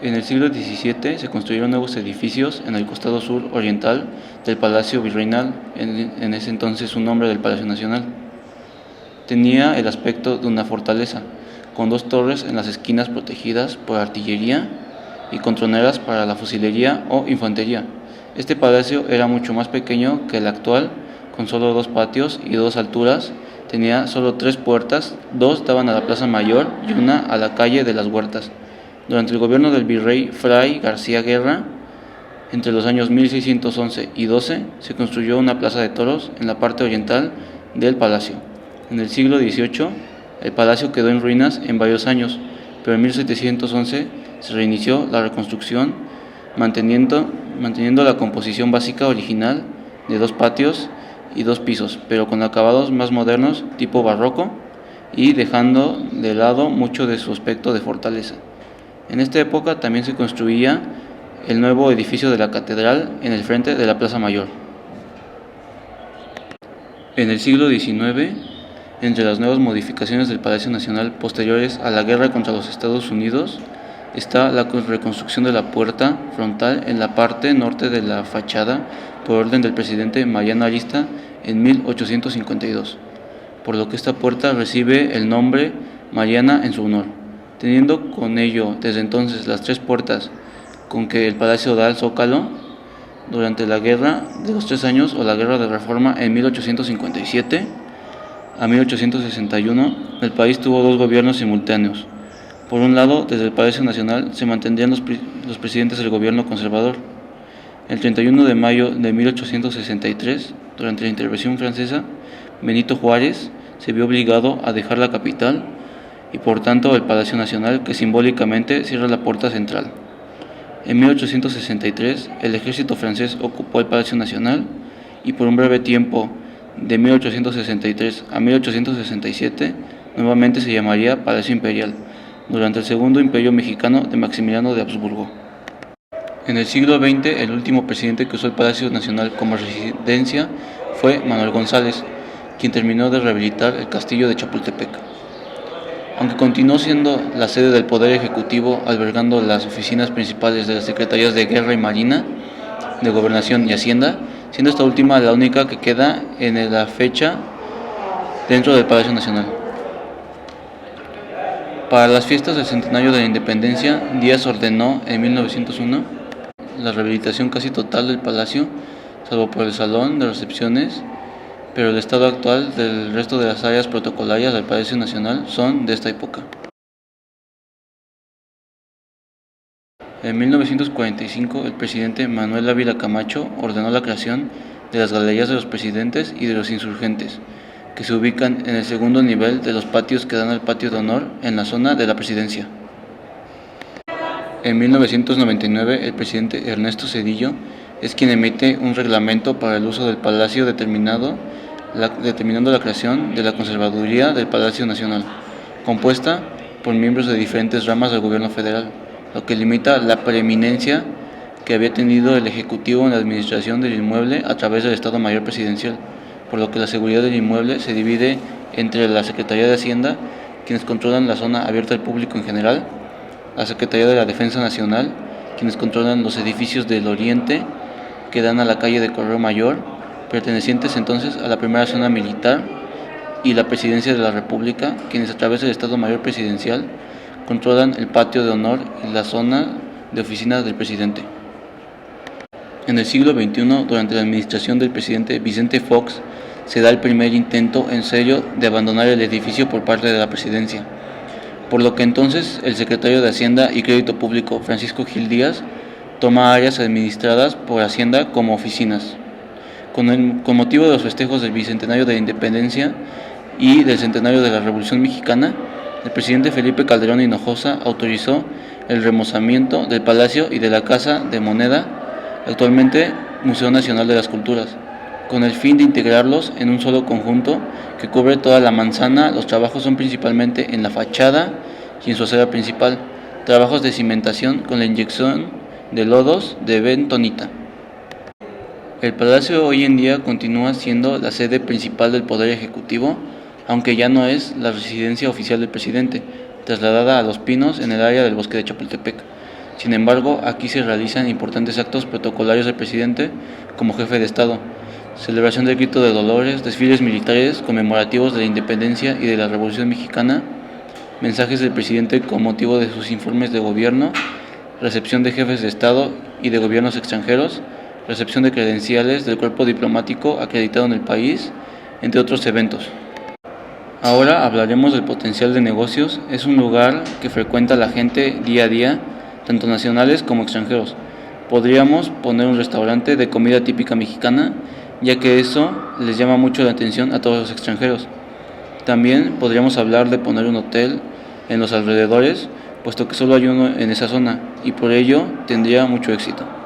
En el siglo XVII se construyeron nuevos edificios en el costado sur oriental del Palacio Virreinal, en ese entonces su nombre del Palacio Nacional. Tenía el aspecto de una fortaleza, con dos torres en las esquinas protegidas por artillería y con troneras para la fusilería o infantería. Este palacio era mucho más pequeño que el actual, con solo dos patios y dos alturas. Tenía solo tres puertas, dos daban a la Plaza Mayor y una a la calle de las Huertas. Durante el gobierno del virrey Fray García Guerra, entre los años 1611 y 12, se construyó una plaza de toros en la parte oriental del palacio. En el siglo XVIII, el palacio quedó en ruinas en varios años, pero en 1711 se reinició la reconstrucción, manteniendo la composición básica original de dos patios y dos pisos, pero con acabados más modernos tipo barroco y dejando de lado mucho de su aspecto de fortaleza. En esta época también se construía el nuevo edificio de la catedral en el frente de la Plaza Mayor. En el siglo XIX, entre las nuevas modificaciones del Palacio Nacional posteriores a la guerra contra los Estados Unidos, está la reconstrucción de la puerta frontal en la parte norte de la fachada por orden del presidente Mariano Arista en 1852, por lo que esta puerta recibe el nombre Mariana en su honor, teniendo con ello desde entonces las tres puertas con que el palacio da al Zócalo. Durante la Guerra de los 3 años o la Guerra de Reforma en 1857 a 1861, el país tuvo dos gobiernos simultáneos. Por un lado, desde el Palacio Nacional se mantendrían los presidentes del gobierno conservador. El 31 de mayo de 1863, durante la intervención francesa, Benito Juárez se vio obligado a dejar la capital y por tanto el Palacio Nacional, que simbólicamente cierra la puerta central. En 1863, el ejército francés ocupó el Palacio Nacional y por un breve tiempo, de 1863 a 1867, nuevamente se llamaría Palacio Imperial, durante el Segundo Imperio Mexicano de Maximiliano de Habsburgo. En el siglo XX, el último presidente que usó el Palacio Nacional como residencia fue Manuel González, quien terminó de rehabilitar el castillo de Chapultepec. Aunque continuó siendo la sede del Poder Ejecutivo, albergando las oficinas principales de las Secretarías de Guerra y Marina, de Gobernación y Hacienda, siendo esta última la única que queda en la fecha dentro del Palacio Nacional. Para las fiestas del centenario de la Independencia, Díaz ordenó en 1901 la rehabilitación casi total del palacio, salvo por el salón de recepciones, pero el estado actual del resto de las áreas protocolarias del Palacio Nacional son de esta época. En 1945, el presidente Manuel Ávila Camacho ordenó la creación de las galerías de los presidentes y de los insurgentes, que se ubican en el segundo nivel de los patios que dan al patio de honor en la zona de la presidencia. En 1999, el presidente Ernesto Zedillo es quien emite un reglamento para el uso del palacio determinando la creación de la Conservaduría del Palacio Nacional, compuesta por miembros de diferentes ramas del gobierno federal, lo que limita la preeminencia que había tenido el Ejecutivo en la administración del inmueble a través del Estado Mayor Presidencial, por lo que la seguridad del inmueble se divide entre la Secretaría de Hacienda, quienes controlan la zona abierta al público en general, la Secretaría de la Defensa Nacional, quienes controlan los edificios del Oriente que dan a la calle de Correo Mayor, pertenecientes entonces a la primera zona militar, y la Presidencia de la República, quienes a través del Estado Mayor Presidencial controlan el patio de honor y la zona de oficinas del presidente. En el siglo XXI, durante la administración del presidente Vicente Fox, se da el primer intento en serio de abandonar el edificio por parte de la presidencia, por lo que entonces el secretario de Hacienda y Crédito Público, Francisco Gil Díaz, toma áreas administradas por Hacienda como oficinas. Con motivo de los festejos del Bicentenario de la Independencia y del Centenario de la Revolución Mexicana, el presidente Felipe Calderón Hinojosa autorizó el remozamiento del Palacio y de la Casa de Moneda, actualmente Museo Nacional de las Culturas, con el fin de integrarlos en un solo conjunto que cubre toda la manzana. Los trabajos son principalmente en la fachada y en su acera principal, trabajos de cimentación con la inyección de lodos de bentonita. El palacio hoy en día continúa siendo la sede principal del Poder Ejecutivo, aunque ya no es la residencia oficial del presidente, trasladada a Los Pinos en el área del Bosque de Chapultepec. Sin embargo, aquí se realizan importantes actos protocolarios del presidente como jefe de Estado, celebración del Grito de Dolores, desfiles militares conmemorativos de la independencia y de la Revolución Mexicana, mensajes del presidente con motivo de sus informes de gobierno, recepción de jefes de Estado y de gobiernos extranjeros, recepción de credenciales del cuerpo diplomático acreditado en el país, entre otros eventos. Ahora hablaremos del potencial de negocios. Es un lugar que frecuenta la gente día a día, tanto nacionales como extranjeros. Podríamos poner un restaurante de comida típica mexicana, ya que eso les llama mucho la atención a todos los extranjeros. También podríamos hablar de poner un hotel en los alrededores, puesto que solo hay uno en esa zona, y por ello tendría mucho éxito.